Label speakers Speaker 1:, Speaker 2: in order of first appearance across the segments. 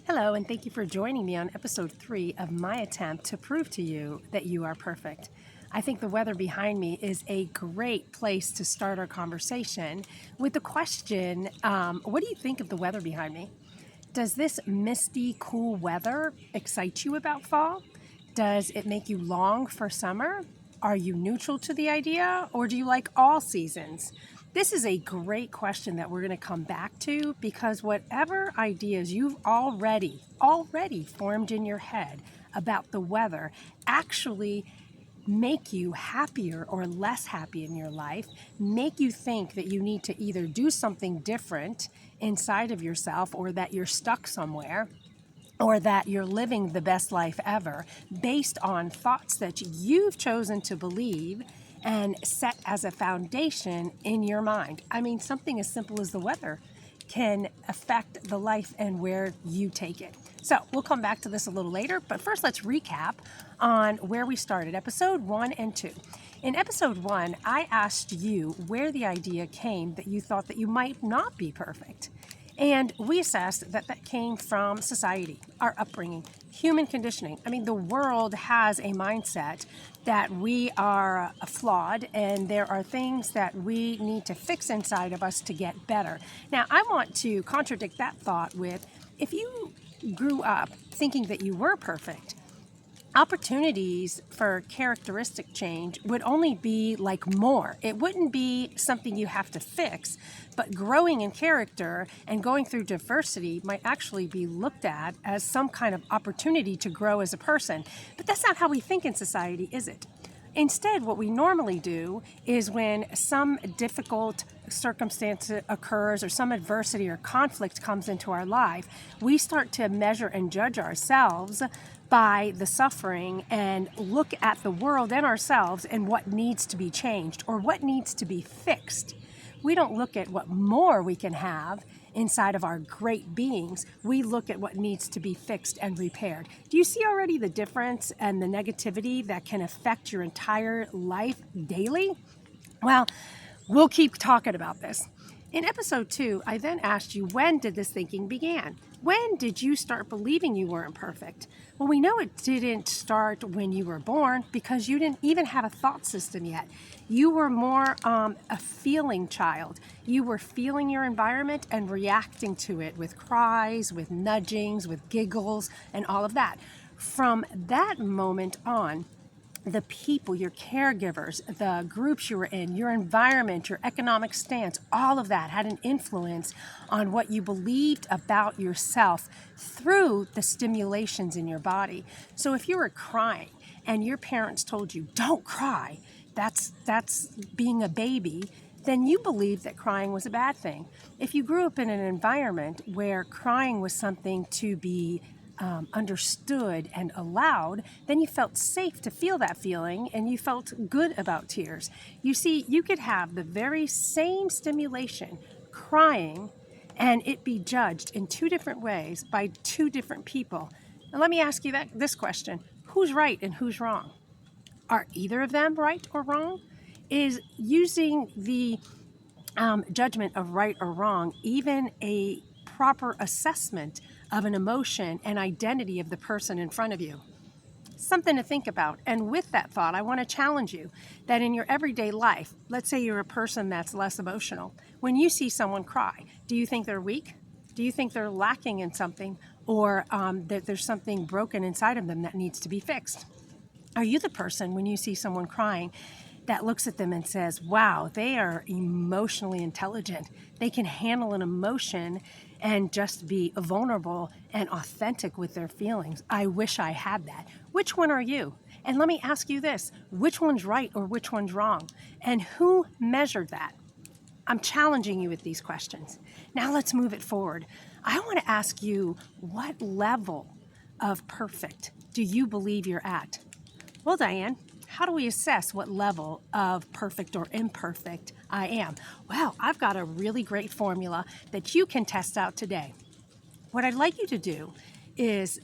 Speaker 1: Hello, and thank you for joining me on episode 3 of my attempt to prove to you that you are perfect. I think the weather behind me is a great place to start our conversation with the question, what do you think of the weather behind me? Does this misty, cool weather excite you about fall? Does it make you long for summer? Are you neutral to the idea, or do you like all seasons? This is a great question that we're going to come back to because whatever ideas you've already formed in your head about the weather actually make you happier or less happy in your life, make you think that you need to either do something different inside of yourself or that you're stuck somewhere or that you're living the best life ever based on thoughts that you've chosen to believe and set as a foundation in your mind. I mean, something as simple as the weather can affect the life and where you take it. So we'll come back to this a little later, but first let's recap on where we started, episode 1 and 2. In episode 1, I asked you where the idea came that you thought that you might not be perfect. And we assessed that that came from society, our upbringing, human conditioning. I mean, the world has a mindset that we are flawed and there are things that we need to fix inside of us to get better. Now, I want to contradict that thought with, if you grew up thinking that you were perfect, opportunities for characteristic change would only be like more. It wouldn't be something you have to fix, but growing in character and going through diversity might actually be looked at as some kind of opportunity to grow as a person. But that's not how we think in society, is it? Instead, what we normally do is when some difficult circumstance occurs or some adversity or conflict comes into our life, we start to measure and judge ourselves by the suffering and look at the world and ourselves and what needs to be changed or what needs to be fixed. We don't look at what more we can have inside of our great beings. We look at what needs to be fixed and repaired. Do you see already the difference and the negativity that can affect your entire life daily? Well, we'll keep talking about this. In episode 2, I then asked you, when did this thinking begin? When did you start believing you weren't perfect? Well, we know it didn't start when you were born because you didn't even have a thought system yet. You were more a feeling child. You were feeling your environment and reacting to it with cries, with nudgings, with giggles, and all of that. From that moment on, the people, your caregivers, the groups you were in, your environment, your economic stance, all of that had an influence on what you believed about yourself through the stimulations in your body. So if you were crying and your parents told you, don't cry, that's being a baby, then you believed that crying was a bad thing. If you grew up in an environment where crying was something to be understood and allowed, then you felt safe to feel that feeling and you felt good about tears. You see, you could have the very same stimulation, crying, and it be judged in two different ways by two different people. Now, let me ask you this question. Who's right and who's wrong? Are either of them right or wrong? Is using the judgment of right or wrong even a proper assessment of an emotion and identity of the person in front of you? Something to think about. And with that thought, I want to challenge you that in your everyday life, let's say you're a person that's less emotional. When you see someone cry, do you think they're weak? Do you think they're lacking in something, or that there's something broken inside of them that needs to be fixed? Are you the person, when you see someone crying, that looks at them and says, wow, they are emotionally intelligent. They can handle an emotion and just be vulnerable and authentic with their feelings. I wish I had that. Which one are you? And let me ask you this, which one's right or which one's wrong? And who measured that? I'm challenging you with these questions. Now let's move it forward. I want to ask you, what level of perfect do you believe you're at? Well, Diane, how do we assess what level of perfect or imperfect I am? Well, I've got a really great formula that you can test out today. What I'd like you to do is,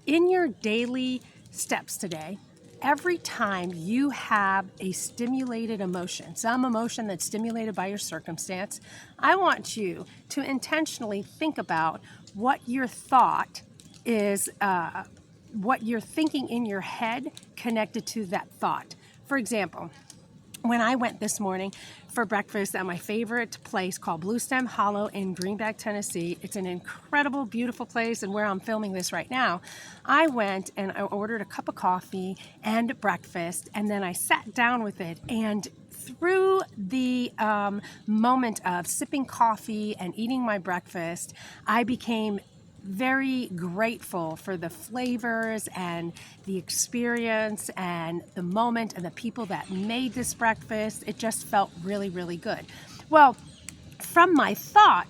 Speaker 1: in your daily steps today, every time you have a stimulated emotion, some emotion that's stimulated by your circumstance, I want you to intentionally think about what your thought is what you're thinking in your head connected to that thought. For example, when I went this morning for breakfast at my favorite place called Blue Stem Hollow in Greenback, Tennessee, it's an incredible, beautiful place, and where I'm filming this right now, I went and I ordered a cup of coffee and breakfast, and then I sat down with it, and through the moment of sipping coffee and eating my breakfast, I became very grateful for the flavors and the experience and the moment and the people that made this breakfast. It just felt really, really good. Well, from my thought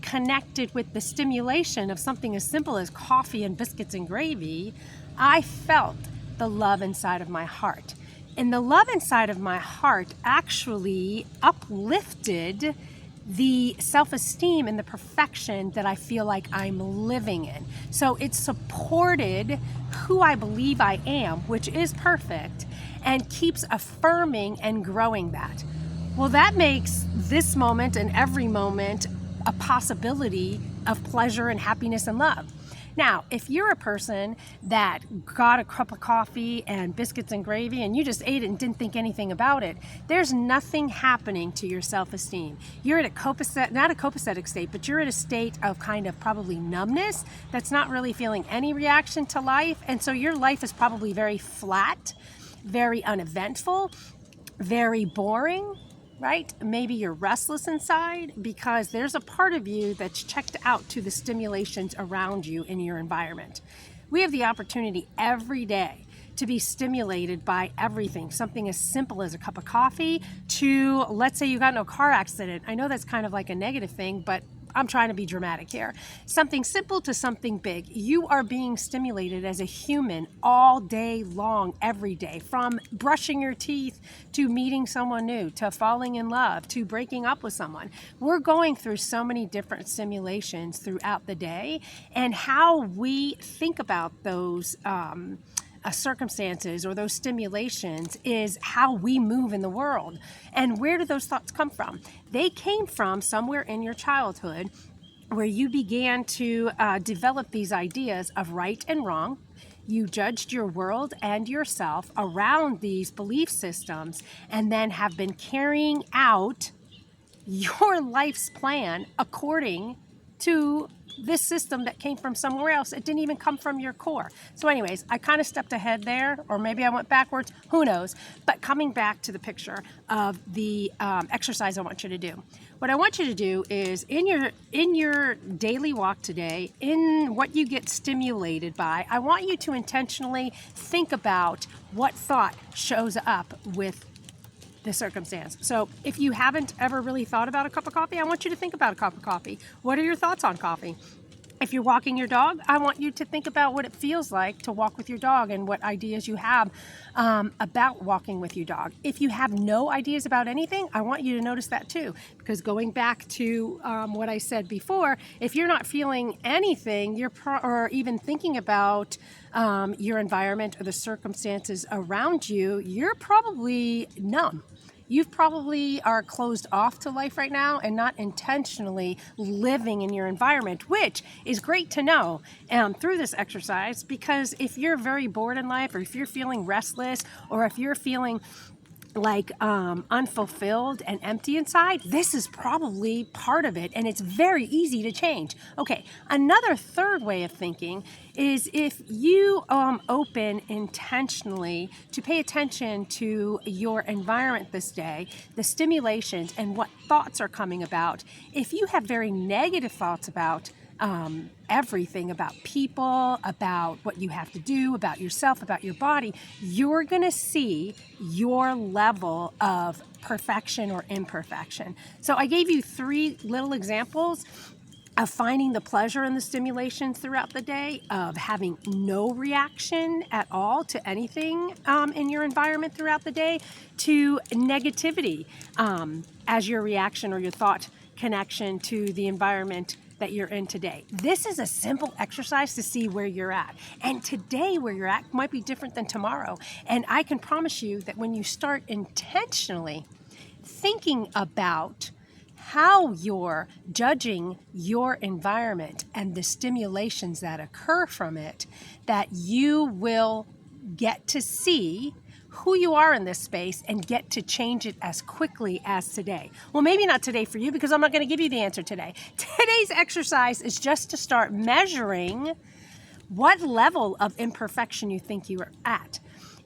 Speaker 1: connected with the stimulation of something as simple as coffee and biscuits and gravy, I felt the love inside of my heart. And the love inside of my heart actually uplifted the self-esteem and the perfection that I feel like I'm living in. So it supported who I believe I am, which is perfect, and keeps affirming and growing that. Well, that makes this moment and every moment a possibility of pleasure and happiness and love. Now, if you're a person that got a cup of coffee and biscuits and gravy and you just ate it and didn't think anything about it, there's nothing happening to your self-esteem. You're at not a copacetic state, but you're at a state of kind of probably numbness that's not really feeling any reaction to life. And so your life is probably very flat, very uneventful, very boring. Right? Maybe you're restless inside because there's a part of you that's checked out to the stimulations around you in your environment. We have the opportunity every day to be stimulated by everything, something as simple as a cup of coffee to, let's say you got in a car accident. I know that's kind of like a negative thing, but I'm trying to be dramatic here. Something simple to something big. You are being stimulated as a human all day long, every day, from brushing your teeth to meeting someone new, to falling in love, to breaking up with someone. We're going through so many different stimulations throughout the day, and how we think about those circumstances or those stimulations is how we move in the world. And where do those thoughts come from? They came from somewhere in your childhood where you began to develop these ideas of right and wrong. You judged your world and yourself around these belief systems, and then have been carrying out your life's plan according to this system that came from somewhere else. It didn't even come from your core. So anyways, I kind of stepped ahead there, or maybe I went backwards, who knows. But coming back to the picture of the exercise I want you to do. What I want you to do is in your daily walk today, in what you get stimulated by, I want you to intentionally think about what thought shows up with the circumstance. So if you haven't ever really thought about a cup of coffee, I want you to think about a cup of coffee. What are your thoughts on coffee? If you're walking your dog, I want you to think about what it feels like to walk with your dog and what ideas you have about walking with your dog. If you have no ideas about anything, I want you to notice that too, because going back to what I said before, if you're not feeling anything, or even thinking about your environment or the circumstances around you, you're probably numb. You probably are closed off to life right now and not intentionally living in your environment, which is great to know through this exercise, because if you're very bored in life, or if you're feeling restless, or if you're feeling like unfulfilled and empty inside, this is probably part of it, and it's very easy to change. Okay, another third way of thinking is if you open intentionally to pay attention to your environment this day, the stimulations and what thoughts are coming about. If you have very negative thoughts about everything, about people, about what you have to do, about yourself, about your body, you're going to see your level of perfection or imperfection. So I gave you 3 little examples of finding the pleasure in the stimulations throughout the day, of having no reaction at all to anything in your environment throughout the day, to negativity as your reaction or your thought connection to the environment that you're in today. This is a simple exercise to see where you're at. And today where you're at might be different than tomorrow. And I can promise you that when you start intentionally thinking about how you're judging your environment and the stimulations that occur from it that you will get to see who you are in this space and get to change it as quickly as today. Well, maybe not today for you, because I'm not going to give you the answer today. Today's exercise is just to start measuring what level of imperfection you think you are at.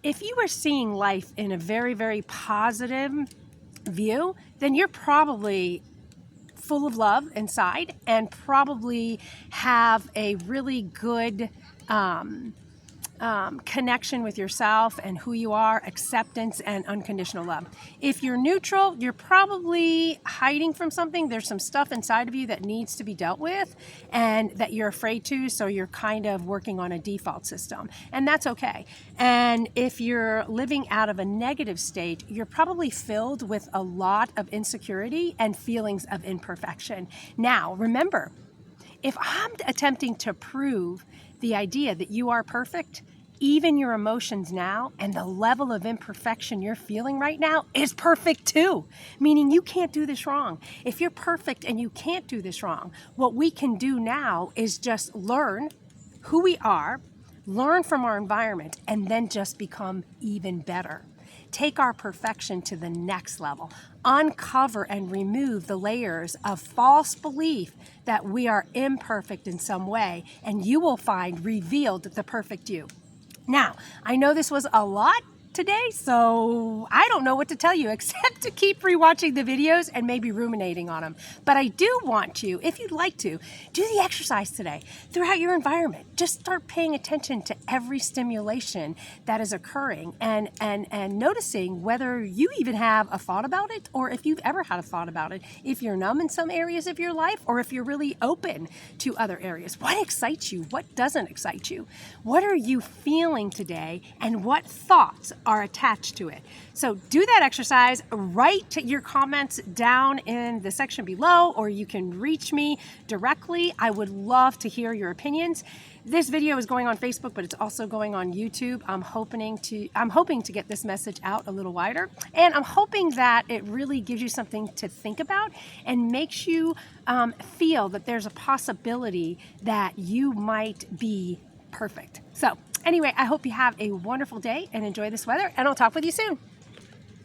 Speaker 1: If you are seeing life in a very, very positive view, then you're probably full of love inside and probably have a really good connection with yourself and who you are, acceptance and unconditional love. If you're neutral, you're probably hiding from something. There's some stuff inside of you that needs to be dealt with and that you're afraid to, so you're kind of working on a default system, and that's okay. And if you're living out of a negative state, you're probably filled with a lot of insecurity and feelings of imperfection. Now, remember, if I'm attempting to prove the idea that you are perfect, even your emotions now and the level of imperfection you're feeling right now is perfect too, meaning you can't do this wrong. If you're perfect and you can't do this wrong, what we can do now is just learn who we are, learn from our environment, and then just become even better. Take our perfection to the next level. Uncover and remove the layers of false belief that we are imperfect in some way, and you will find revealed the perfect you. Now, I know this was a lot today, so I don't know what to tell you except to keep rewatching the videos and maybe ruminating on them. But I do want you, if you'd like to, do the exercise today throughout your environment. Just start paying attention to every stimulation that is occurring and noticing whether you even have a thought about it, or if you've ever had a thought about it, if you're numb in some areas of your life, or if you're really open to other areas. What excites you? What doesn't excite you? What are you feeling today, and what thoughts are attached to it? So do that exercise. Write your comments down in the section below, or you can reach me directly. I would love to hear your opinions. This video is going on Facebook, but it's also going on YouTube. I'm hoping to get this message out a little wider, and I'm hoping that it really gives you something to think about and makes you feel that there's a possibility that you might be perfect. So anyway, I hope you have a wonderful day and enjoy this weather, and I'll talk with you soon.